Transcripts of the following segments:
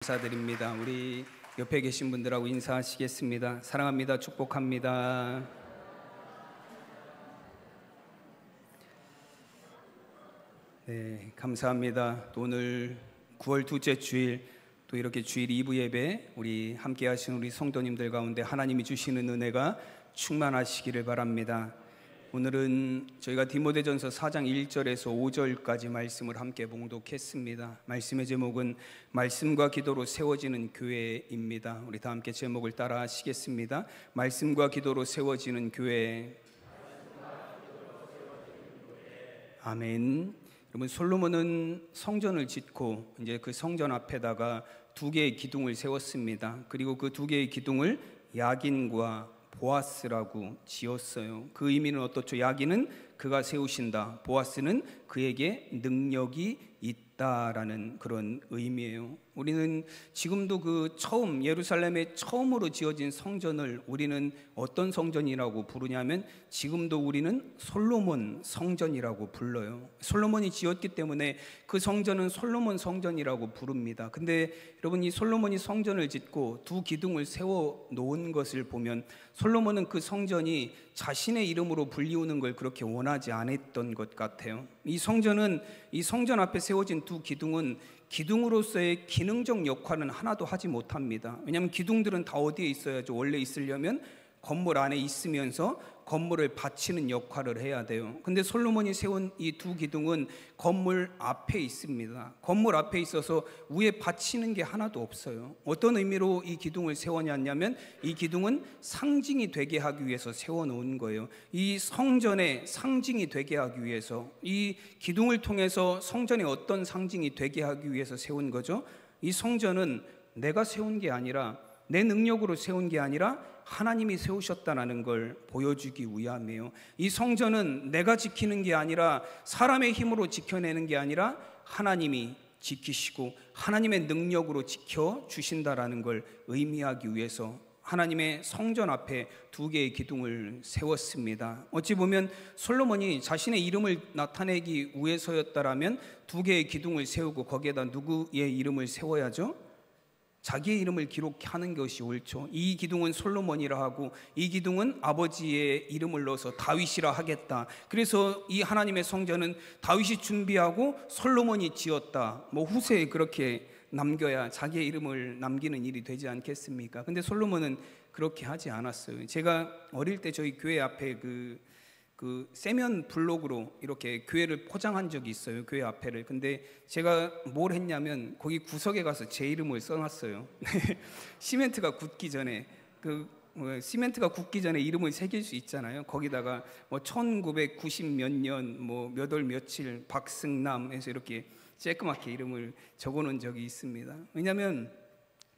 감사드립니다. 우리 옆에 계신 분들하고 인사하시겠습니다. 사랑합니다. 축복합니다. 네, 감사합니다. 또 오늘 9월 둘째 주일, 또 이렇게 주일 2부 예배 우리 함께 하신 우리 성도님들 가운데 하나님이 주시는 은혜가 충만하시기를 바랍니다. 오늘은 저희가 디모데전서 4장 1절에서 5절까지 말씀을 함께 봉독했습니다. 말씀의 제목은 말씀과 기도로 세워지는 교회입니다. 우리 다 함께 제목을 따라 하시겠습니다. 말씀과 기도로 세워지는 교회. 아멘. 여러분, 솔로몬은 성전을 짓고 이제 그 성전 앞에다가 두 개의 기둥을 세웠습니다. 그리고 그 두 개의 기둥을 야긴과 보아스라고 지었어요. 그 의미는 어떻죠? 야긴은 그가 세우신다, 보아스는 그에게 능력이 있다라는 그런 의미예요. 우리는 지금도 그 처음 예루살렘에 처음으로 지어진 성전을 우리는 어떤 성전이라고 부르냐면 지금도 우리는 솔로몬 성전이라고 불러요. 솔로몬이 지었기 때문에 그 성전은 솔로몬 성전이라고 부릅니다. 근데 여러분, 이 솔로몬이 성전을 짓고 두 기둥을 세워 놓은 것을 보면 솔로몬은 그 성전이 자신의 이름으로 불리우는 걸 그렇게 원하지 않았던 것 같아요. 이 성전 앞에 세워진 두 기둥은 기둥으로서의 기능적 역할은 하나도 하지 못합니다. 왜냐하면 기둥들은 다 어디에 있어야죠? 원래 있으려면 건물 안에 있으면서 건물을 받치는 역할을 해야 돼요. 근데 솔로몬이 세운 이 두 기둥은 건물 앞에 있습니다. 건물 앞에 있어서 위에 받치는 게 하나도 없어요. 어떤 의미로 이 기둥을 세워냐면 이 기둥은 상징이 되게 하기 위해서 세워놓은 거예요. 이 성전의 상징이 되게 하기 위해서, 이 기둥을 통해서 성전의 어떤 상징이 되게 하기 위해서 세운 거죠. 이 성전은 내가 세운 게 아니라, 내 능력으로 세운 게 아니라 하나님이 세우셨다는 걸 보여주기 위함이에요. 이 성전은 내가 지키는 게 아니라, 사람의 힘으로 지켜내는 게 아니라 하나님이 지키시고 하나님의 능력으로 지켜주신다라는 걸 의미하기 위해서 하나님의 성전 앞에 두 개의 기둥을 세웠습니다. 어찌 보면 솔로몬이 자신의 이름을 나타내기 위해서였다라면 두 개의 기둥을 세우고 거기에다 누구의 이름을 세워야죠? 자기의 이름을 기록하는 것이 옳죠. 이 기둥은 솔로몬이라 하고 이 기둥은 아버지의 이름을 넣어서 다윗이라 하겠다. 그래서 이 하나님의 성전은 다윗이 준비하고 솔로몬이 지었다, 후세에 그렇게 남겨야 자기의 이름을 남기는 일이 되지 않겠습니까? 근데 솔로몬은 그렇게 하지 않았어요. 제가 어릴 때 저희 교회 앞에 그 세면 블록으로 이렇게 교회를 포장한 적이 있어요. 교회 앞에를. 근데 제가 뭘 했냐면 거기 구석에 가서 제 이름을 써놨어요. 시멘트가 굳기 전에 이름을 새길 수 있잖아요. 거기다가 1990 몇 년 몇 월 며칠 박승남 해서 이렇게 쬐끄맣게 이름을 적어놓은 적이 있습니다. 왜냐하면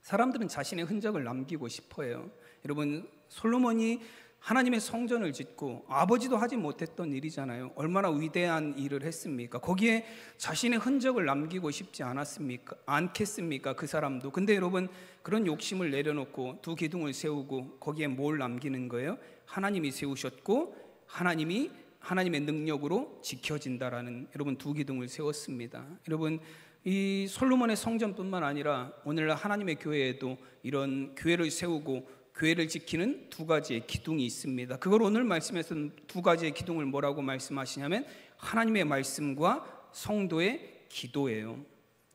사람들은 자신의 흔적을 남기고 싶어요. 여러분, 솔로몬이 하나님의 성전을 짓고 아버지도 하지 못했던 일이잖아요. 얼마나 위대한 일을 했습니까? 거기에 자신의 흔적을 남기고 싶지 않겠습니까? 그 사람도. 근데 여러분, 그런 욕심을 내려놓고 두 기둥을 세우고 거기에 뭘 남기는 거예요? 하나님이 세우셨고 하나님의 능력으로 지켜진다라는, 여러분, 두 기둥을 세웠습니다. 여러분, 이 솔로몬의 성전뿐만 아니라 오늘날 하나님의 교회에도 이런 교회를 세우고 교회를 지키는 두 가지의 기둥이 있습니다. 그걸 오늘 말씀에서는 두 가지의 기둥을 뭐라고 말씀하시냐면 하나님의 말씀과 성도의 기도예요.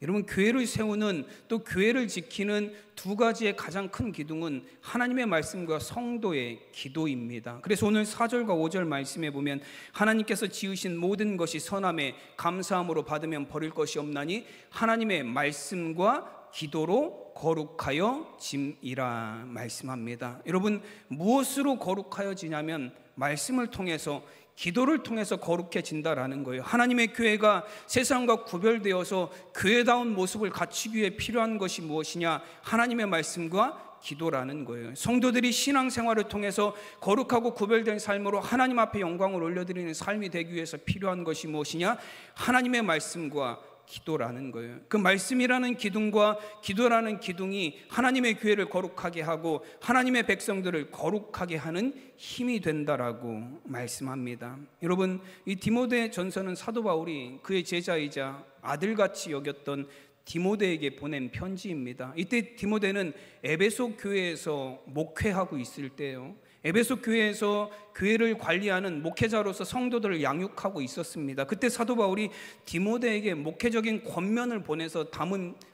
여러분, 교회를 세우는, 또 교회를 지키는 두 가지의 가장 큰 기둥은 하나님의 말씀과 성도의 기도입니다. 그래서 오늘 4절과 5절 말씀에 보면 하나님께서 지으신 모든 것이 선함에 감사함으로 받으면 버릴 것이 없나니 하나님의 말씀과 기도로 거룩하여 짐이라 말씀합니다. 여러분, 무엇으로 거룩하여지냐면 말씀을 통해서, 기도를 통해서 거룩해진다라는 거예요. 하나님의 교회가 세상과 구별되어서 교회다운 모습을 갖추기 위해 필요한 것이 무엇이냐? 하나님의 말씀과 기도라는 거예요. 성도들이 신앙생활을 통해서 거룩하고 구별된 삶으로 하나님 앞에 영광을 올려드리는 삶이 되기 위해서 필요한 것이 무엇이냐? 하나님의 말씀과 기도라는 거예요. 그 말씀이라는 기둥과 기도라는 기둥이 하나님의 교회를 거룩하게 하고 하나님의 백성들을 거룩하게 하는 힘이 된다라고 말씀합니다. 여러분, 이 디모데 전서는 사도 바울이 그의 제자이자 아들같이 여겼던 디모데에게 보낸 편지입니다. 이때 디모데는 에베소 교회에서 목회하고 있을 때요, 에베소 교회에서 교회를 관리하는 목회자로서 성도들을 양육하고 있었습니다. 그때 사도 바울이 디모데에게 목회적인 권면을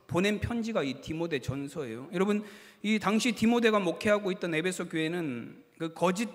보낸 편지가 이 디모데 전서예요. 여러분, 이 당시 디모데가 목회하고 있던 에베소 교회는 그 거짓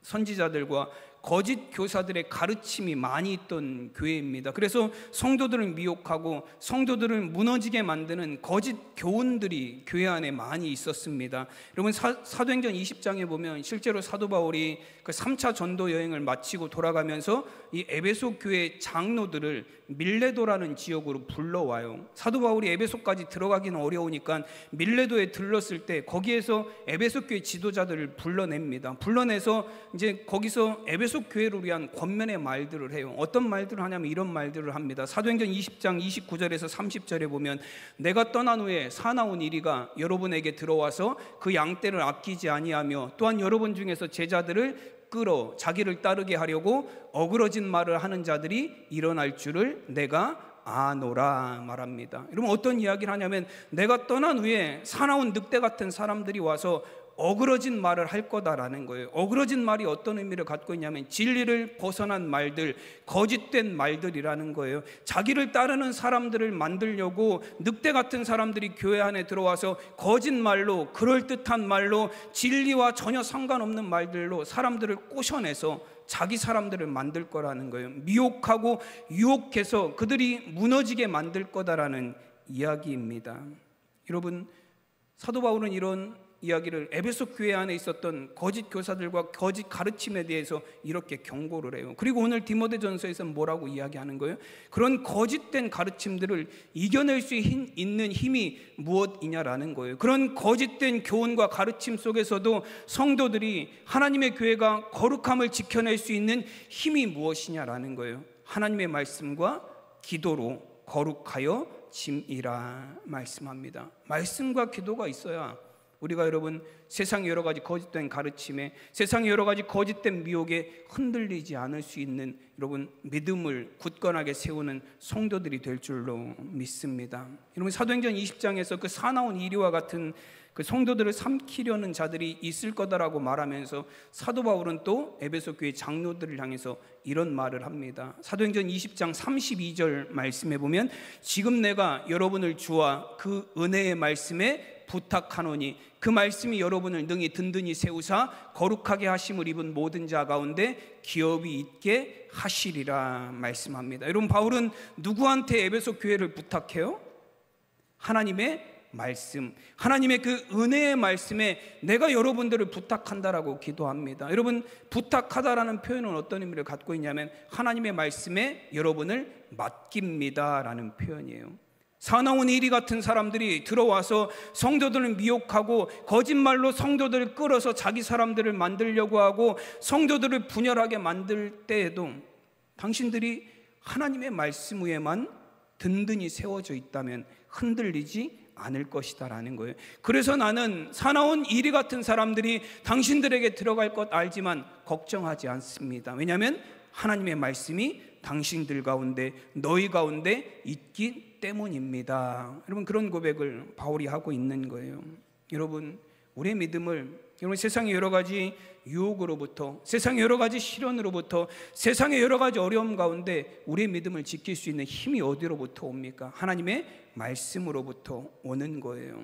선지자들과 거짓 교사들의 가르침이 많이 있던 교회입니다. 그래서 성도들을 미혹하고 성도들을 무너지게 만드는 거짓 교훈들이 교회 안에 많이 있었습니다. 여러분, 사도행전 20장에 보면 실제로 사도 바울이 그 3차 전도 여행을 마치고 돌아가면서 이 에베소 교회 장로들을 밀레도라는 지역으로 불러와요. 사도 바울이 에베소까지 들어가기는 어려우니까 밀레도에 들렀을 때 거기에서 에베소 교회 지도자들을 불러냅니다. 불러내서 이제 거기서 에베소 교회를 위한 권면의 말들을 해요. 어떤 말들을 하냐면 이런 말들을 합니다. 사도행전 20장 29절에서 30절에 보면, 내가 떠난 후에 사나운 이리가 여러분에게 들어와서 그 양떼를 아끼지 아니하며 또한 여러분 중에서 제자들을 끌어 자기를 따르게 하려고 어그러진 말을 하는 자들이 일어날 줄을 내가 아노라 말합니다. 여러분, 어떤 이야기를 하냐면 내가 떠난 후에 사나운 늑대 같은 사람들이 와서 어그러진 말을 할 거다라는 거예요. 어그러진 말이 어떤 의미를 갖고 있냐면 진리를 벗어난 말들, 거짓된 말들이라는 거예요. 자기를 따르는 사람들을 만들려고 늑대 같은 사람들이 교회 안에 들어와서 거짓말로, 그럴듯한 말로, 진리와 전혀 상관없는 말들로 사람들을 꼬셔내서 자기 사람들을 만들 거라는 거예요. 미혹하고 유혹해서 그들이 무너지게 만들 거다라는 이야기입니다. 여러분, 사도 바울은 이런 이야기를 에베소 교회 안에 있었던 거짓 교사들과 거짓 가르침에 대해서 이렇게 경고를 해요. 그리고 오늘 디모데전서에서는 뭐라고 이야기하는 거예요? 그런 거짓된 가르침들을 이겨낼 수 있는 힘이 무엇이냐라는 거예요. 그런 거짓된 교훈과 가르침 속에서도 성도들이 하나님의 교회가 거룩함을 지켜낼 수 있는 힘이 무엇이냐라는 거예요. 하나님의 말씀과 기도로 거룩하여 짐이라 말씀합니다. 말씀과 기도가 있어야 우리가, 여러분, 세상의 여러 가지 거짓된 가르침에, 세상의 여러 가지 거짓된 미혹에 흔들리지 않을 수 있는, 여러분, 믿음을 굳건하게 세우는 성도들이 될 줄로 믿습니다. 여러분, 사도행전 20장에서 그 사나운 이리와 같은 그 성도들을 삼키려는 자들이 있을 거다라고 말하면서 사도 바울은 또 에베소 교회 장로들을 향해서 이런 말을 합니다. 사도행전 20장 32절 말씀에 보면, 지금 내가 여러분을 주와 그 은혜의 말씀에 부탁하노니 그 말씀이 여러분을 능히 든든히 세우사 거룩하게 하심을 입은 모든 자 가운데 기업이 있게 하시리라 말씀합니다. 여러분, 바울은 누구한테 에베소 교회를 부탁해요? 하나님의 말씀, 하나님의 그 은혜의 말씀에 내가 여러분들을 부탁한다라고 기도합니다. 여러분, 부탁하다라는 표현은 어떤 의미를 갖고 있냐면 하나님의 말씀에 여러분을 맡깁니다라는 표현이에요. 사나운 이리 같은 사람들이 들어와서 성도들을 미혹하고 거짓말로 성도들을 끌어서 자기 사람들을 만들려고 하고 성도들을 분열하게 만들 때에도 당신들이 하나님의 말씀 위에만 든든히 세워져 있다면 흔들리지 않을 것이다라는 거예요. 그래서 나는 사나운 이리 같은 사람들이 당신들에게 들어갈 것 알지만 걱정하지 않습니다. 왜냐하면 하나님의 말씀이 당신들 가운데, 너희 가운데 있기 때문입니다. 여러분, 그런 고백을 바울이 하고 있는 거예요. 여러분, 우리의 믿음을, 여러분, 세상의 여러 가지 유혹으로부터, 세상의 여러 가지 시련으로부터, 세상의 여러 가지 어려움 가운데 우리의 믿음을 지킬 수 있는 힘이 어디로부터 옵니까? 하나님의 말씀으로부터 오는 거예요.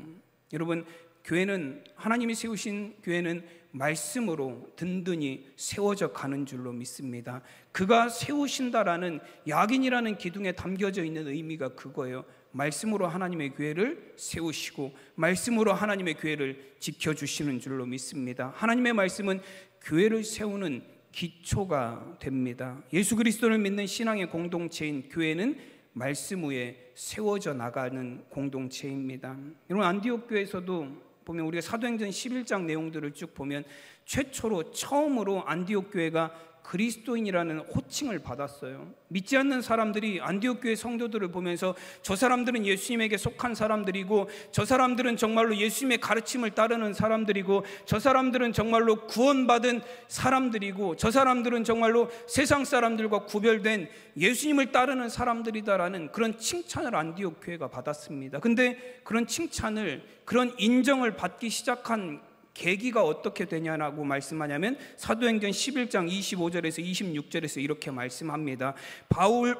여러분, 교회는, 하나님이 세우신 교회는 말씀으로 든든히 세워져 가는 줄로 믿습니다. 그가 세우신다라는 약인이라는 기둥에 담겨져 있는 의미가 그거예요. 말씀으로 하나님의 교회를 세우시고 말씀으로 하나님의 교회를 지켜주시는 줄로 믿습니다. 하나님의 말씀은 교회를 세우는 기초가 됩니다. 예수 그리스도를 믿는 신앙의 공동체인 교회는 말씀 위에 세워져 나가는 공동체입니다. 여러분, 안디옥 교회에서도 보면 우리가 사도행전 11장 내용들을 쭉 보면 최초로 처음으로 안디옥 교회가 그리스도인이라는 호칭을 받았어요. 믿지 않는 사람들이 안디옥 교회 성도들을 보면서 저 사람들은 예수님에게 속한 사람들이고, 저 사람들은 정말로 예수님의 가르침을 따르는 사람들이고, 저 사람들은 정말로 구원받은 사람들이고, 저 사람들은 정말로 세상 사람들과 구별된 예수님을 따르는 사람들이다라는 그런 칭찬을 안디옥 교회가 받았습니다. 근데 그런 칭찬을, 그런 인정을 받기 시작한 계기가 어떻게 되냐라고 말씀하냐면 사도행전 11장 25절에서 26절에서 이렇게 말씀합니다.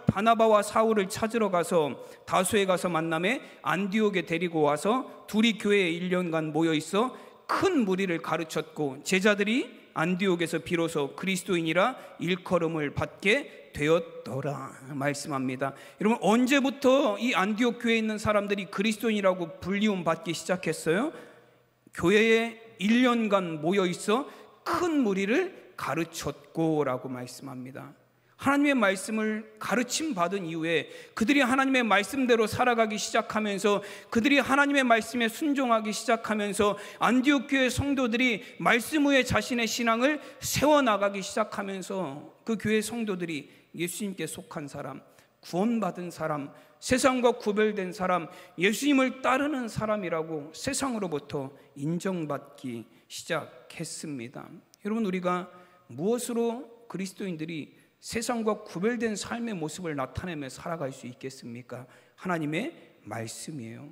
바나바와 사울을 찾으러 가서 다소에 가서 만남에 안디옥에 데리고 와서 둘이 교회에 1년간 모여 있어 큰 무리를 가르쳤고, 제자들이 안디옥에서 비로소 그리스도인이라 일컬음을 받게 되었더라 말씀합니다. 여러분, 언제부터 이 안디옥 교회에 있는 사람들이 그리스도인이라고 불리움 받기 시작했어요? 교회에 1년간 모여 있어 큰 무리를 가르쳤고 라고 말씀합니다. 하나님의 말씀을 가르침 받은 이후에 그들이 하나님의 말씀대로 살아가기 시작하면서, 그들이 하나님의 말씀에 순종하기 시작하면서, 안디옥 교회 성도들이 말씀 위에 자신의 신앙을 세워나가기 시작하면서 그 교회 성도들이 예수님께 속한 사람, 구원받은 사람, 세상과 구별된 사람, 예수님을 따르는 사람이라고 세상으로부터 인정받기 시작했습니다. 여러분, 우리가 무엇으로 그리스도인들이 세상과 구별된 삶의 모습을 나타내며 살아갈 수 있겠습니까? 하나님의 말씀이에요.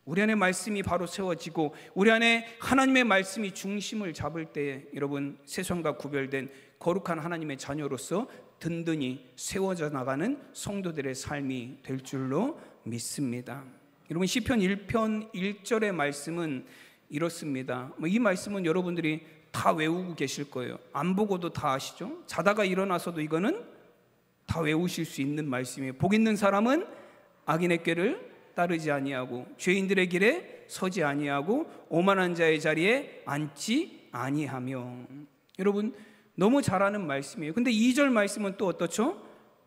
우리 안에 말씀이 바로 세워지고 우리 안에 하나님의 말씀이 중심을 잡을 때에 여러분, 세상과 구별된 거룩한 하나님의 자녀로서 든든히 세워져 나가는 성도들의 삶이 될 줄로 믿습니다. 여러분, 시편 1편 1절의 말씀은 이렇습니다. 이 말씀은 여러분들이 다 외우고 계실 거예요. 안 보고도 다 아시죠? 자다가 일어나서도 이거는 다 외우실 수 있는 말씀이에요. 복 있는 사람은 악인의 꾀를 따르지 아니하고 죄인들의 길에 서지 아니하고 오만한 자의 자리에 앉지 아니하며. 여러분, 너무 잘 아는 말씀이에요. 근데 2절 말씀은 또 어떻죠?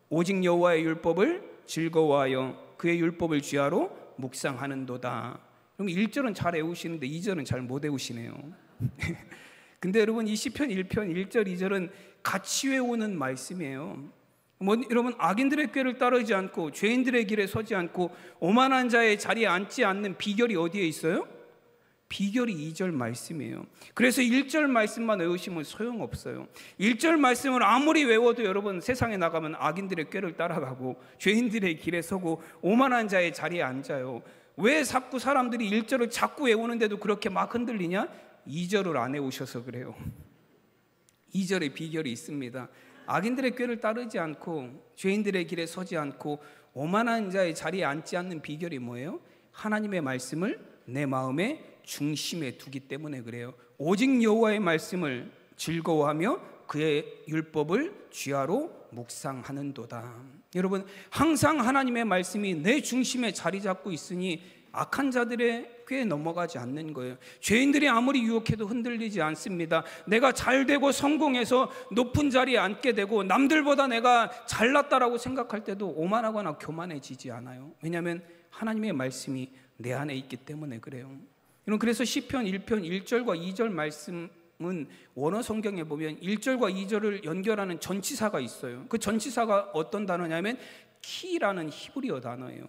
오직 여호와의 율법을 즐거워하여 그의 율법을 쥐하로 묵상하는도다. 그럼 1절은 잘 외우시는데 2절은 잘 못 외우시네요. 근데 여러분, 이 시편 1편 1절 2절은 같이 외우는 말씀이에요. 여러분, 악인들의 꾀를 따르지 않고 죄인들의 길에 서지 않고 오만한 자의 자리에 앉지 않는 비결이 어디에 있어요? 비결이 2절 말씀이에요. 그래서 1절 말씀만 외우시면 소용없어요. 1절 말씀을 아무리 외워도 여러분, 세상에 나가면 악인들의 꾀를 따라가고 죄인들의 길에 서고 오만한 자의 자리에 앉아요. 왜 자꾸 사람들이 1절을 자꾸 외우는데도 그렇게 막 흔들리냐? 2절을 안 외우셔서 그래요. 2절의 비결이 있습니다. 악인들의 꾀를 따르지 않고 죄인들의 길에 서지 않고 오만한 자의 자리에 앉지 않는 비결이 뭐예요? 하나님의 말씀을 내 마음의 중심에 두기 때문에 그래요. 오직 여호와의 말씀을 즐거워하며 그의 율법을 쥐하로 묵상하는도다. 여러분, 항상 하나님의 말씀이 내 중심에 자리 잡고 있으니 악한 자들의 꾀에 넘어가지 않는 거예요. 죄인들이 아무리 유혹해도 흔들리지 않습니다. 내가 잘되고 성공해서 높은 자리에 앉게 되고 남들보다 내가 잘났다라고 생각할 때도 오만하거나 교만해지지 않아요. 왜냐하면 하나님의 말씀이 내 안에 있기 때문에 그래요. 그래서 시편 1편 1절과 2절 말씀은 원어 성경에 보면 1절과 2절을 연결하는 전치사가 있어요. 그 전치사가 어떤 단어냐면 키라는 히브리어 단어예요.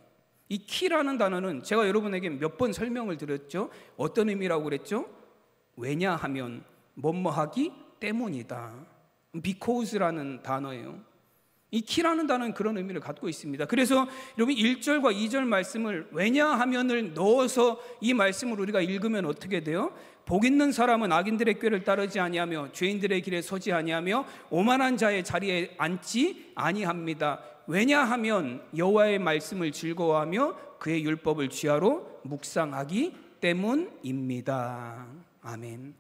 이 키라는 단어는 제가 여러분에게 몇 번 설명을 드렸죠. 어떤 의미라고 그랬죠? 왜냐하면 뭐뭐하기 때문이다. because라는 단어예요. 이 키라는 단어는 그런 의미를 갖고 있습니다. 그래서 여러분, 1절과 2절 말씀을 왜냐하면을 넣어서 이 말씀을 우리가 읽으면 어떻게 돼요? 복 있는 사람은 악인들의 꾀를 따르지 아니하며 죄인들의 길에 서지 아니하며 오만한 자의 자리에 앉지 아니합니다. 왜냐하면 여호와의 말씀을 즐거워하며 그의 율법을 쥐하로 묵상하기 때문입니다. 아멘.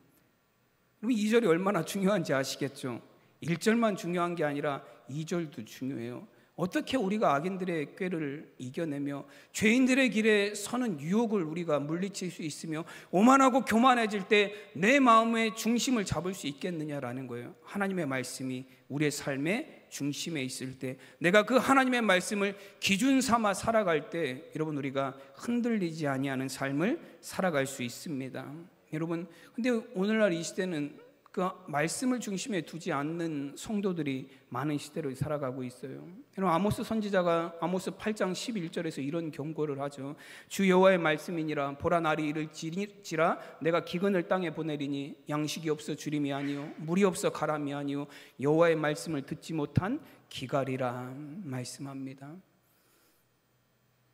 그럼 2절이 얼마나 중요한지 아시겠죠? 1절만 중요한 게 아니라 2절도 중요해요. 어떻게 우리가 악인들의 꾀를 이겨내며 죄인들의 길에 서는 유혹을 우리가 물리칠 수 있으며 오만하고 교만해질 때 내 마음의 중심을 잡을 수 있겠느냐라는 거예요. 하나님의 말씀이 우리의 삶의 중심에 있을 때, 내가 그 하나님의 말씀을 기준 삼아 살아갈 때 여러분, 우리가 흔들리지 아니하는 삶을 살아갈 수 있습니다. 여러분, 근데 오늘날 이 시대는 그 말씀을 중심에 두지 않는 성도들이 많은 시대를 살아가고 있어요. 여러분, 아모스 선지자가 아모스 8장 11절에서 이런 경고를 하죠. 주 여호와의 말씀이니라. 보라, 날이 이를지라 내가 기근을 땅에 보내리니 양식이 없어 주림이 아니요 물이 없어 가람이 아니요 여호와의 말씀을 듣지 못한 기갈이라 말씀합니다.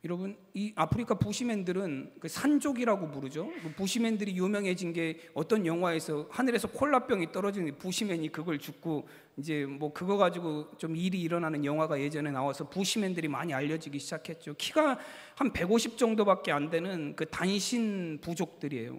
여러분, 이 아프리카 부시맨들은 그 산족이라고 부르죠. 그 부시맨들이 유명해진 게 어떤 영화에서 하늘에서 콜라병이 떨어지는 부시맨이 그걸 줍고 이제 뭐 그거 가지고 좀 일이 일어나는 영화가 예전에 나와서 부시맨들이 많이 알려지기 시작했죠. 키가 한 150 정도밖에 안 되는 그 단신 부족들이에요.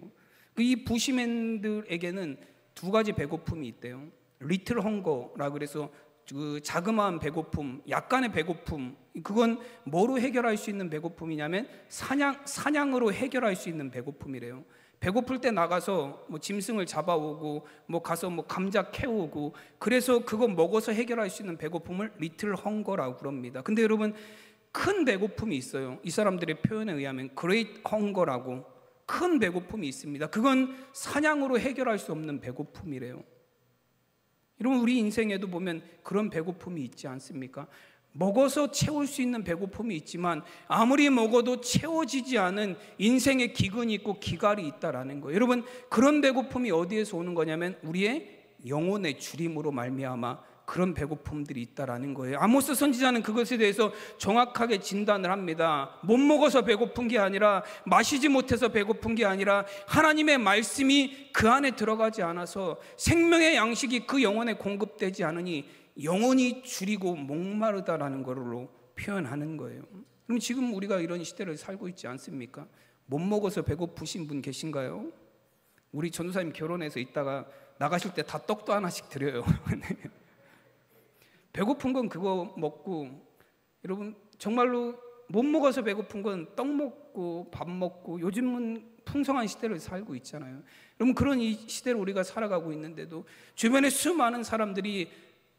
이 부시맨들에게는 두 가지 배고픔이 있대요. 리틀 헝거라 그래서 그 자그마한 배고픔, 약간의 배고픔, 그건 뭐로 해결할 수 있는 배고픔이냐면 사냥으로 해결할 수 있는 배고픔이래요. 배고플 때 나가서 뭐 짐승을 잡아오고 뭐 가서 뭐 감자 캐오고, 그래서 그거 먹어서 해결할 수 있는 배고픔을 리틀 헝거라고 그럽니다. 근데 여러분, 큰 배고픔이 있어요. 이 사람들의 표현에 의하면 그레이트 헝거라고 큰 배고픔이 있습니다. 그건 사냥으로 해결할 수 없는 배고픔이래요. 여러분, 우리 인생에도 보면 그런 배고픔이 있지 않습니까? 먹어서 채울 수 있는 배고픔이 있지만 아무리 먹어도 채워지지 않은 인생의 기근이 있고 기갈이 있다라는 거예요. 여러분, 그런 배고픔이 어디에서 오는 거냐면 우리의 영혼의 주림으로 말미암아 그런 배고픔들이 있다라는 거예요. 아모스 선지자는 그것에 대해서 정확하게 진단을 합니다. 못 먹어서 배고픈 게 아니라, 마시지 못해서 배고픈 게 아니라, 하나님의 말씀이 그 안에 들어가지 않아서 생명의 양식이 그 영혼에 공급되지 않으니 영혼이 줄이고 목마르다라는 걸로 표현하는 거예요. 그럼 지금 우리가 이런 시대를 살고 있지 않습니까? 못 먹어서 배고프신 분 계신가요? 우리 전도사님 결혼해서 있다가 나가실 때 다 떡도 하나씩 드려요. 배고픈 건 그거 먹고, 여러분 정말로 못 먹어서 배고픈 건 떡 먹고 밥 먹고, 요즘은 풍성한 시대를 살고 있잖아요. 여러분, 그런 이 시대를 우리가 살아가고 있는데도 주변에 수많은 사람들이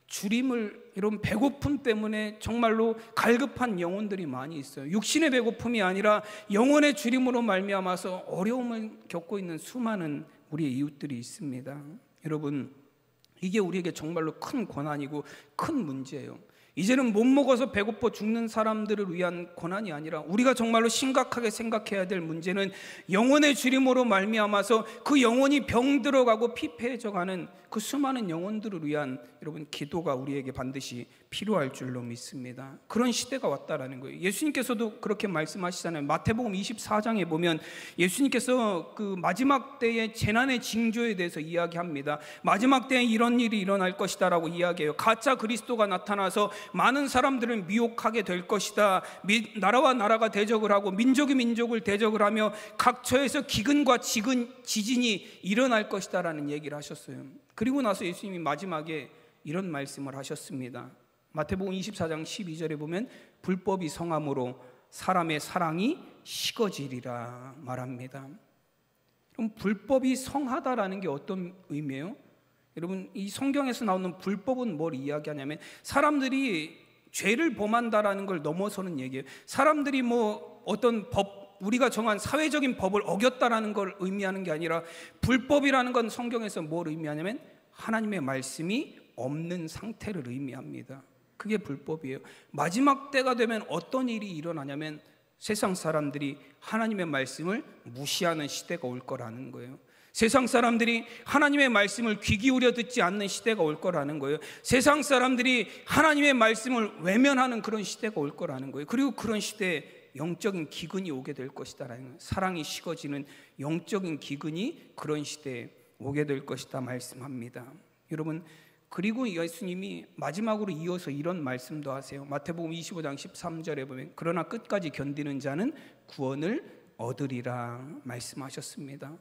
주림을, 여러분 배고픔 때문에 정말로 갈급한 영혼들이 많이 있어요. 육신의 배고픔이 아니라 영혼의 주림으로 말미암아서 어려움을 겪고 있는 수많은 우리의 이웃들이 있습니다. 여러분, 이게 우리에게 정말로 큰 고난이고 큰 문제예요. 이제는 못 먹어서 배고파 죽는 사람들을 위한 고난이 아니라 우리가 정말로 심각하게 생각해야 될 문제는 영혼의 주림으로 말미암아서 그 영혼이 병들어가고 피폐해져가는 그 수많은 영혼들을 위한, 여러분, 기도가 우리에게 반드시 필요할 줄로 믿습니다. 그런 시대가 왔다라는 거예요. 예수님께서도 그렇게 말씀하시잖아요. 마태복음 24장에 보면 예수님께서 그 마지막 때의 재난의 징조에 대해서 이야기합니다. 마지막 때에 이런 일이 일어날 것이다 라고 이야기해요. 가짜 그리스도가 나타나서 많은 사람들을 미혹하게 될 것이다. 나라와 나라가 대적을 하고 민족이 민족을 대적을 하며 각처에서 기근과 지진이 일어날 것이다 라는 얘기를 하셨어요. 그리고 나서 예수님이 마지막에 이런 말씀을 하셨습니다. 마태복음 24장 12절에 보면 불법이 성함으로 사람의 사랑이 식어지리라 말합니다. 그럼 불법이 성하다라는 게 어떤 의미예요? 여러분, 이 성경에서 나오는 불법은 뭘 이야기하냐면 사람들이 죄를 범한다라는 걸 넘어서는 얘기예요. 사람들이 뭐 어떤 법, 우리가 정한 사회적인 법을 어겼다라는 걸 의미하는 게 아니라, 불법이라는 건 성경에서 뭘 의미하냐면 하나님의 말씀이 없는 상태를 의미합니다. 그게 불법이에요. 마지막 때가 되면 어떤 일이 일어나냐면 세상 사람들이 하나님의 말씀을 무시하는 시대가 올 거라는 거예요. 세상 사람들이 하나님의 말씀을 귀 기울여 듣지 않는 시대가 올 거라는 거예요. 세상 사람들이 하나님의 말씀을 외면하는 그런 시대가 올 거라는 거예요. 그리고 그런 시대에 영적인 기근이 오게 될 것이다라는 거예요. 사랑이 식어지는 영적인 기근이 그런 시대에 오게 될 것이다 말씀합니다. 여러분, 그리고 예수님이 마지막으로 이어서 이런 말씀도 하세요. 마태복음 25장 13절에 보면 그러나 끝까지 견디는 자는 구원을 얻으리라 말씀하셨습니다.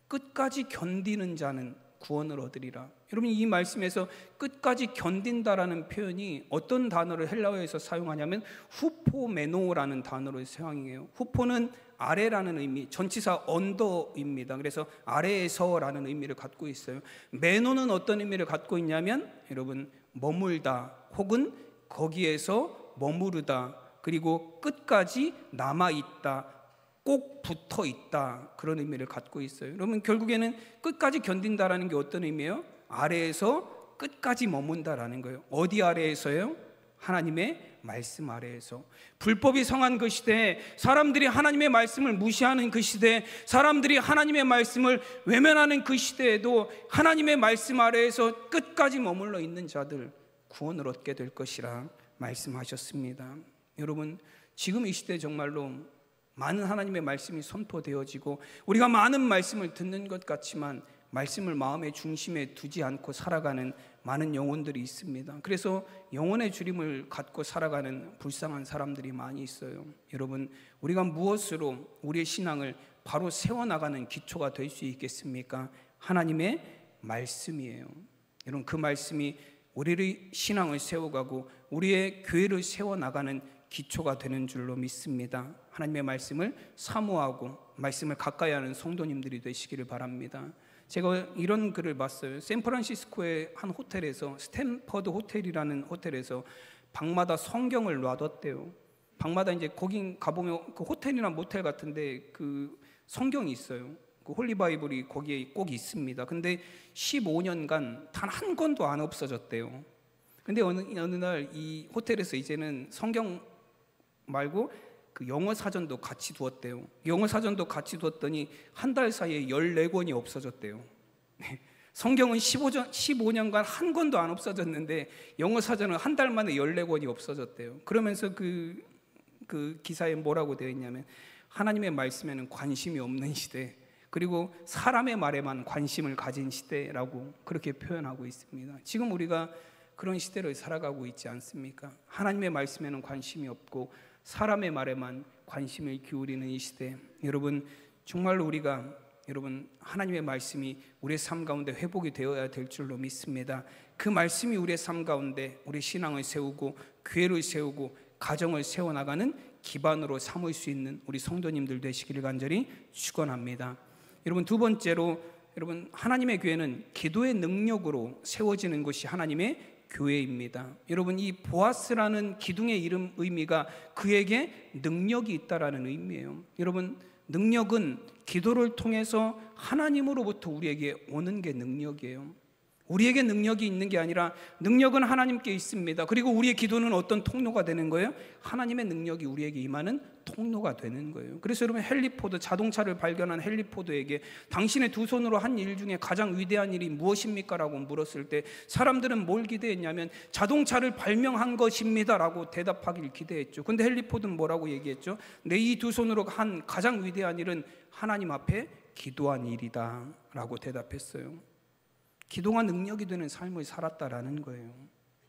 끝까지 견디는 자는 구원을 얻으리라. 여러분, 이 말씀에서 끝까지 견딘다라는 표현이 어떤 단어를 헬라어에서 사용하냐면 후포메노라는 단어를 사용해요. 후포는 아래라는 의미, 전치사 언더입니다. 그래서 아래에서라는 의미를 갖고 있어요. 메노는 어떤 의미를 갖고 있냐면, 여러분, 머물다 혹은 거기에서 머무르다, 그리고 끝까지 남아있다, 꼭 붙어 있다, 그런 의미를 갖고 있어요. 여러분, 결국에는 끝까지 견딘다라는 게 어떤 의미예요? 아래에서 끝까지 머문다라는 거예요. 어디 아래에서요? 하나님의 말씀 아래에서. 불법이 성한 그 시대에, 사람들이 하나님의 말씀을 무시하는 그 시대에, 사람들이 하나님의 말씀을 외면하는 그 시대에도 하나님의 말씀 아래에서 끝까지 머물러 있는 자들 구원을 얻게 될 것이라 말씀하셨습니다. 여러분, 지금 이 시대에 정말로 많은 하나님의 말씀이 선포되어지고 우리가 많은 말씀을 듣는 것 같지만 말씀을 마음의 중심에 두지 않고 살아가는 많은 영혼들이 있습니다. 그래서 영혼의 주림을 갖고 살아가는 불쌍한 사람들이 많이 있어요. 여러분, 우리가 무엇으로 우리의 신앙을 바로 세워나가는 기초가 될 수 있겠습니까? 하나님의 말씀이에요. 여러분, 그 말씀이 우리의 신앙을 세워가고 우리의 교회를 세워나가는 기초가 되는 줄로 믿습니다. 하나님의 말씀을 사모하고 말씀을 가까이 하는 성도님들이 되시기를 바랍니다. 제가 이런 글을 봤어요. 샌프란시스코의 한 호텔에서, 스탠퍼드 호텔이라는 호텔에서 방마다 성경을 놔뒀대요. 방마다 이제 거기 가보면 그 호텔이나 모텔 같은데 그 성경이 있어요. 그 홀리바이블이 거기에 꼭 있습니다. 근데 15년간 단 한 권도 안 없어졌대요. 근데 어느 날 이 호텔에서 이제는 성경 말고 그 영어 사전도 같이 두었대요. 영어 사전도 같이 두었더니 한 달 사이에 14권이 없어졌대요. 성경은 15년간 한 권도 안 없어졌는데 영어 사전은 한 달 만에 14권이 없어졌대요. 그러면서 그 기사에 뭐라고 되어 있냐면 하나님의 말씀에는 관심이 없는 시대, 그리고 사람의 말에만 관심을 가진 시대라고 그렇게 표현하고 있습니다. 지금 우리가 그런 시대를 살아가고 있지 않습니까? 하나님의 말씀에는 관심이 없고 사람의 말에만 관심을 기울이는 이 시대, 여러분 정말로 우리가 하나님의 말씀이 우리의 삶 가운데 회복이 되어야 될 줄로 믿습니다. 그 말씀이 우리의 삶 가운데 우리 신앙을 세우고 교회를 세우고 가정을 세워나가는 기반으로 삼을 수 있는 우리 성도님들 되시기를 간절히 축원합니다. 여러분, 두 번째로, 여러분 하나님의 교회는 기도의 능력으로 세워지는 것이 하나님의 교회입니다. 여러분, 이 보아스라는 기둥의 이름 의미가 그에게 능력이 있다라는 의미예요. 여러분, 능력은 기도를 통해서 하나님으로부터 우리에게 오는 게 능력이에요. 우리에게 능력이 있는 게 아니라 능력은 하나님께 있습니다. 그리고 우리의 기도는 어떤 통로가 되는 거예요? 하나님의 능력이 우리에게 임하는 통로가 되는 거예요. 그래서 여러분, 헨리 포드, 자동차를 발견한 헨리 포드에게 당신의 두 손으로 한 일 중에 가장 위대한 일이 무엇입니까? 라고 물었을 때 사람들은 뭘 기대했냐면 자동차를 발명한 것입니다 라고 대답하길 기대했죠. 근데 헨리 포드는 뭐라고 얘기했죠? 내 이 두 손으로 한 가장 위대한 일은 하나님 앞에 기도한 일이다 라고 대답했어요. 기도가 능력이 되는 삶을 살았다라는 거예요.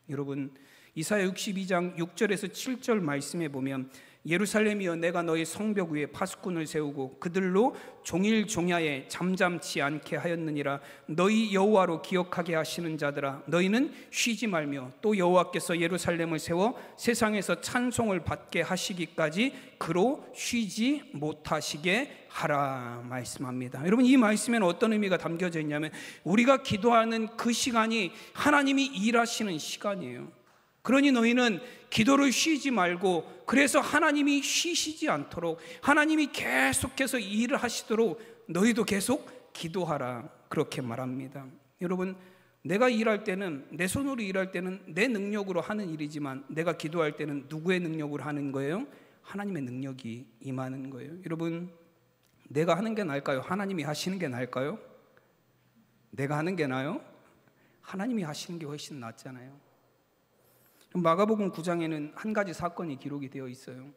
여러분, 이사야 62장 6절에서 7절 말씀에 보면 예루살렘이여, 내가 너희 성벽 위에 파수꾼을 세우고 그들로 종일 종야에 잠잠치 않게 하였느니라. 너희 여호와로 기억하게 하시는 자들아, 너희는 쉬지 말며 또 여호와께서 예루살렘을 세워 세상에서 찬송을 받게 하시기까지 그로 쉬지 못하시게 하라 말씀합니다. 여러분, 이 말씀에는 어떤 의미가 담겨져 있냐면 우리가 기도하는 그 시간이 하나님이 일하시는 시간이에요. 그러니 너희는 기도를 쉬지 말고, 그래서 하나님이 쉬시지 않도록, 하나님이 계속해서 일을 하시도록 너희도 계속 기도하라, 그렇게 말합니다. 여러분, 내가 일할 때는, 내 손으로 일할 때는 내 능력으로 하는 일이지만 내가 기도할 때는 누구의 능력으로 하는 거예요? 하나님의 능력이 임하는 거예요. 여러분, 내가 하는 게 나을까요? 하나님이 하시는 게 나을까요? 내가 하는 게 나아요? 하나님이 하시는 게 훨씬 낫잖아요. 마가복음 9장에는 한 가지 사건이 기록이 되어 있어요.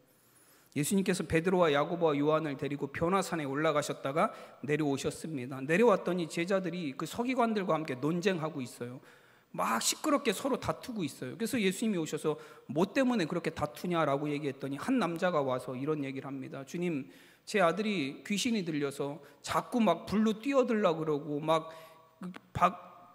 예수님께서 베드로와 야고보와 요한을 데리고 변화산에 올라가셨다가 내려오셨습니다. 내려왔더니 제자들이 그 서기관들과 함께 논쟁하고 있어요. 막 시끄럽게 서로 다투고 있어요. 그래서 예수님이 오셔서 뭐 때문에 그렇게 다투냐라고 얘기했더니 한 남자가 와서 이런 얘기를 합니다. 주님, 제 아들이 귀신이 들려서 자꾸 막 불로 뛰어들려고 그러고 막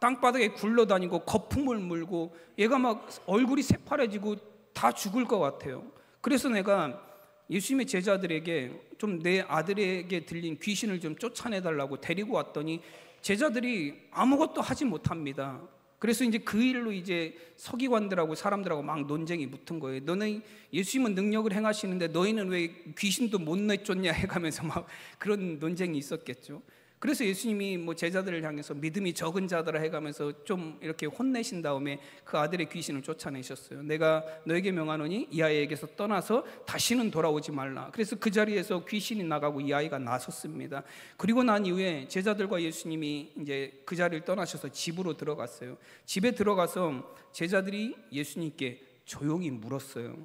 땅바닥에 굴러다니고 거품을 물고 얘가 막 얼굴이 새파래지고 다 죽을 것 같아요. 그래서 내가 예수님의 제자들에게 좀 내 아들에게 들린 귀신을 좀 쫓아내달라고 데리고 왔더니 제자들이 아무것도 하지 못합니다. 그래서 이제 그 일로 이제 서기관들하고 사람들하고 막 논쟁이 붙은 거예요. 너는 예수님은 능력을 행하시는데 너희는 왜 귀신도 못 내쫓냐 해가면서 막 그런 논쟁이 있었겠죠. 그래서 예수님이 뭐 제자들을 향해서 믿음이 적은 자들아 해가면서 좀 이렇게 혼내신 다음에 그 아들의 귀신을 쫓아내셨어요. 내가 너에게 명하노니 이 아이에게서 떠나서 다시는 돌아오지 말라. 그래서 그 자리에서 귀신이 나가고 이 아이가 나섰습니다. 그리고 난 이후에 제자들과 예수님이 이제 그 자리를 떠나셔서 집으로 들어갔어요. 집에 들어가서 제자들이 예수님께 조용히 물었어요.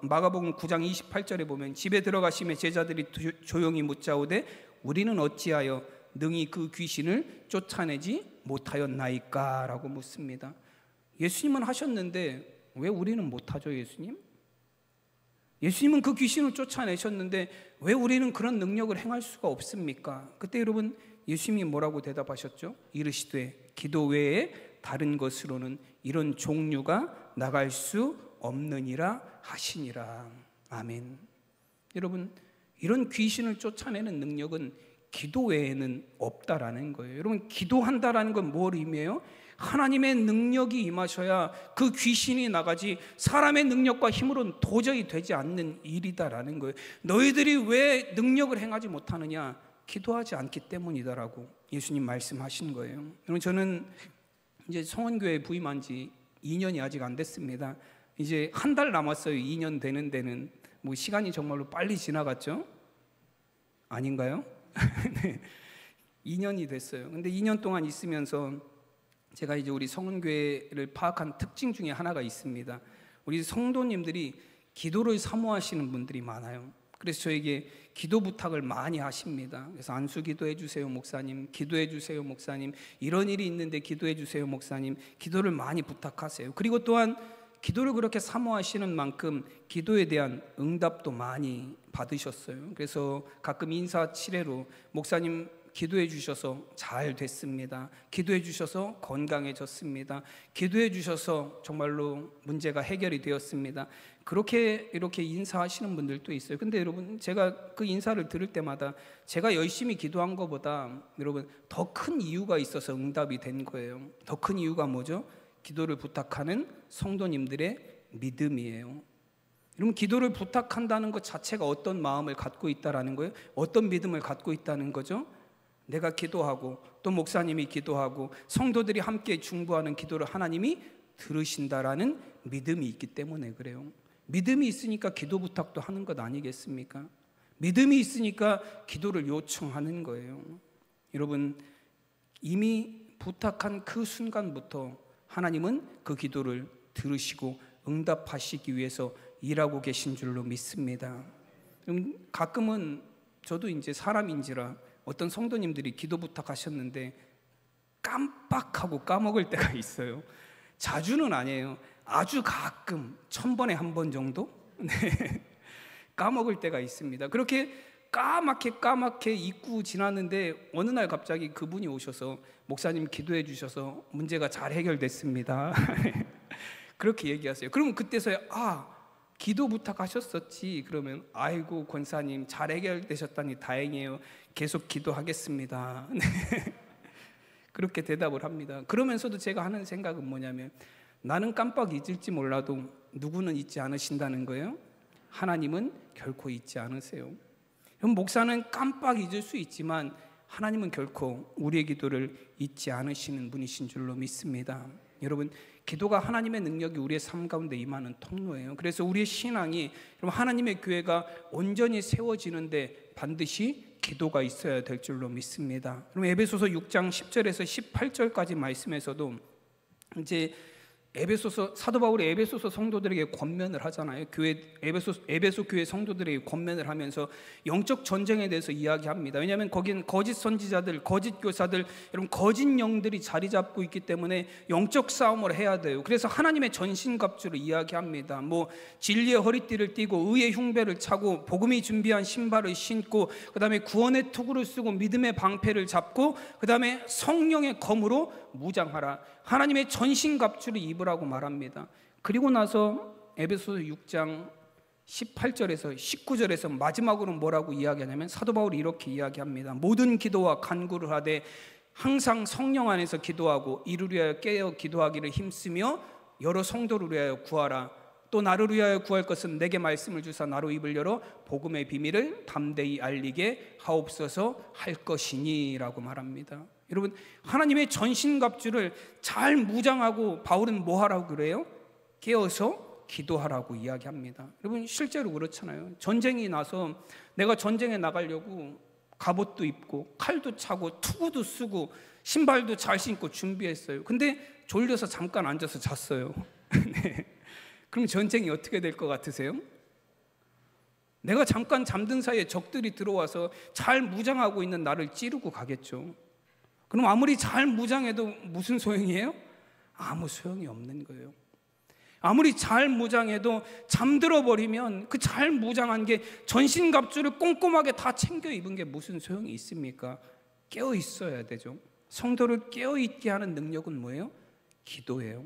마가복음 9장 28절에 보면 집에 들어가시며 제자들이 조용히 묻자오되 우리는 어찌하여 능히 그 귀신을 쫓아내지 못하였나이까? 라고 묻습니다. 예수님은 하셨는데 왜 우리는 못하죠? 예수님은 그 귀신을 쫓아내셨는데 왜 우리는 그런 능력을 행할 수가 없습니까? 그때 여러분 예수님이 뭐라고 대답하셨죠? 이르시되 기도 외에 다른 것으로는 이런 종류가 나갈 수 없느니라 하시니라. 아멘. 여러분, 이런 귀신을 쫓아내는 능력은 기도 외에는 없다라는 거예요. 여러분, 기도한다라는 건 뭘 의미해요? 하나님의 능력이 임하셔야 그 귀신이 나가지 사람의 능력과 힘으로는 도저히 되지 않는 일이다라는 거예요. 너희들이 왜 능력을 행하지 못하느냐? 기도하지 않기 때문이다라고 예수님 말씀하신 거예요. 여러분, 저는 이제 성원교회에 부임한 지 2년이 아직 안 됐습니다. 이제 한 달 남았어요. 2년 되는 데는. 뭐 시간이 정말로 빨리 지나갔죠? 아닌가요? 네. 2년이 됐어요. 근데 2년 동안 있으면서 제가 이제 우리 성원교회를 파악한 특징 중에 하나가 있습니다. 우리 성도님들이 기도를 사모하시는 분들이 많아요. 그래서 저에게 기도 부탁을 많이 하십니다. 그래서 안수 기도해 주세요 목사님, 기도해 주세요 목사님, 이런 일이 있는데 기도해 주세요 목사님, 기도를 많이 부탁하세요. 그리고 또한 기도를 그렇게 사모하시는 만큼 기도에 대한 응답도 많이 받으셨어요. 그래서 가끔 인사 치레로 목사님 기도해 주셔서 잘 됐습니다. 기도해 주셔서 건강해졌습니다. 기도해 주셔서 정말로 문제가 해결이 되었습니다. 그렇게 이렇게 인사하시는 분들도 있어요. 근데 여러분, 제가 그 인사를 들을 때마다 제가 열심히 기도한 것보다 여러분 더 큰 이유가 있어서 응답이 된 거예요. 더 큰 이유가 뭐죠? 기도를 부탁하는 성도님들의 믿음이에요. 여러분, 기도를 부탁한다는 것 자체가 어떤 마음을 갖고 있다라는 거예요? 어떤 믿음을 갖고 있다는 거죠? 내가 기도하고 또 목사님이 기도하고 성도들이 함께 중보하는 기도를 하나님이 들으신다라는 믿음이 있기 때문에 그래요. 믿음이 있으니까 기도 부탁도 하는 것 아니겠습니까? 믿음이 있으니까 기도를 요청하는 거예요. 여러분, 이미 부탁한 그 순간부터 하나님은 그 기도를 들으시고 응답하시기 위해서 일하고 계신 줄로 믿습니다. 가끔은 저도 이제 사람인지라 어떤 성도님들이 기도 부탁하셨는데 깜빡하고 까먹을 때가 있어요. 자주는 아니에요. 아주 가끔 1000번에 한 번 정도? 네. 까먹을 때가 있습니다. 그렇게 까맣게 잊고 지났는데 어느 날 갑자기 그분이 오셔서 목사님 기도해 주셔서 문제가 잘 해결됐습니다. 그렇게 얘기하세요. 그러면 그때서야 기도 부탁하셨었지. 그러면 아이고 권사님 잘 해결되셨다니 다행이에요. 계속 기도하겠습니다. 네. 그렇게 대답을 합니다. 그러면서도 제가 하는 생각은 뭐냐면 나는 깜빡 잊을지 몰라도 누구는 잊지 않으신다는 거예요. 하나님은 결코 잊지 않으세요. 그럼 목사는 깜빡 잊을 수 있지만 하나님은 결코 우리의 기도를 잊지 않으시는 분이신 줄로 믿습니다. 여러분, 기도가 하나님의 능력이 우리의 삶 가운데 임하는 통로예요. 그래서 우리의 신앙이 하나님의 교회가 온전히 세워지는데 반드시 기도가 있어야 될 줄로 믿습니다. 그럼 에베소서 6장 10절에서 18절까지 말씀에서도 이제 사도 바울이 에베소서 성도들에게 권면을 하잖아요. 에베소 교회 성도들에게 권면을 하면서 영적 전쟁에 대해서 이야기합니다. 왜냐하면 거긴 거짓 선지자들, 거짓 교사들, 여러분 거짓 영들이 자리 잡고 있기 때문에 영적 싸움을 해야 돼요. 그래서 하나님의 전신갑주를 이야기합니다. 뭐 진리의 허리띠를 띠고 의의 흉배를 차고 복음이 준비한 신발을 신고 그다음에 구원의 투구를 쓰고 믿음의 방패를 잡고 그다음에 성령의 검으로 무장하라. 하나님의 전신갑주를 입으라고 말합니다. 그리고 나서 에베소서 6장 18절에서 19절에서 마지막으로 뭐라고 이야기하냐면 사도 바울이 이렇게 이야기합니다. 모든 기도와 간구를 하되 항상 성령 안에서 기도하고 이를 위하여 깨어 기도하기를 힘쓰며 여러 성도를 위하여 구하라. 또 나를 위하여 구할 것은 내게 말씀을 주사 나로 입을 열어 복음의 비밀을 담대히 알리게 하옵소서 할 것이니 라고 말합니다. 여러분, 하나님의 전신갑주를 잘 무장하고 바울은 뭐 하라고 그래요? 깨어서 기도하라고 이야기합니다. 여러분, 실제로 그렇잖아요. 전쟁이 나서 내가 전쟁에 나가려고 갑옷도 입고 칼도 차고 투구도 쓰고 신발도 잘 신고 준비했어요. 근데 졸려서 잠깐 앉아서 잤어요. 네. 그럼 전쟁이 어떻게 될 것 같으세요? 내가 잠깐 잠든 사이에 적들이 들어와서 잘 무장하고 있는 나를 찌르고 가겠죠. 그럼 아무리 잘 무장해도 무슨 소용이에요? 아무 소용이 없는 거예요. 아무리 잘 무장해도 잠들어 버리면 그 잘 무장한 게 전신갑주를 꼼꼼하게 다 챙겨 입은 게 무슨 소용이 있습니까? 깨어 있어야 되죠. 성도를 깨어 있게 하는 능력은 뭐예요? 기도예요.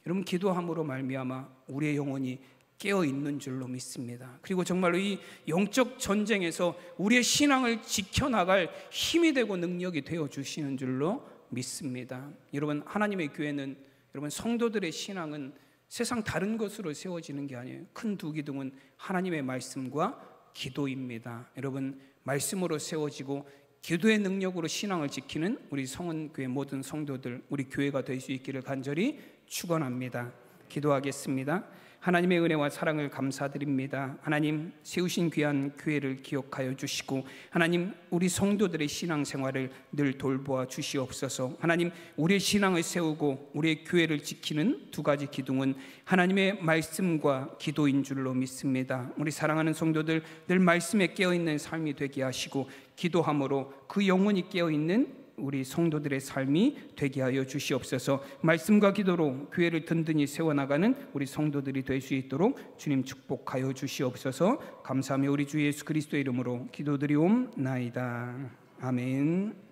여러분, 기도함으로 말미암아 우리의 영혼이 깨어 있는 줄로 믿습니다. 그리고 정말로 이 영적 전쟁에서 우리의 신앙을 지켜나갈 힘이 되고 능력이 되어 주시는 줄로 믿습니다. 여러분, 하나님의 교회는, 여러분, 성도들의 신앙은 세상 다른 것으로 세워지는 게 아니에요. 큰 두 기둥은 하나님의 말씀과 기도입니다. 여러분, 말씀으로 세워지고 기도의 능력으로 신앙을 지키는 우리 성은교회 모든 성도들, 우리 교회가 될 수 있기를 간절히 축원합니다. 기도하겠습니다. 하나님의 은혜와 사랑을 감사드립니다. 하나님, 세우신 귀한 교회를 기억하여 주시고, 하나님, 우리 성도들의 신앙생활을 늘 돌보아 주시옵소서. 하나님, 우리의 신앙을 세우고 우리의 교회를 지키는 두 가지 기둥은 하나님의 말씀과 기도인 줄로 믿습니다. 우리 사랑하는 성도들 늘 말씀에 깨어있는 삶이 되게 하시고, 기도함으로 그 영혼이 깨어있는 우리 성도들의 삶이 되게 하여 주시옵소서. 말씀과 기도로 교회를 든든히 세워나가는 우리 성도들이 될 수 있도록 주님 축복하여 주시옵소서. 감사하며 우리 주 예수 그리스도의 이름으로 기도드리옵나이다. 아멘.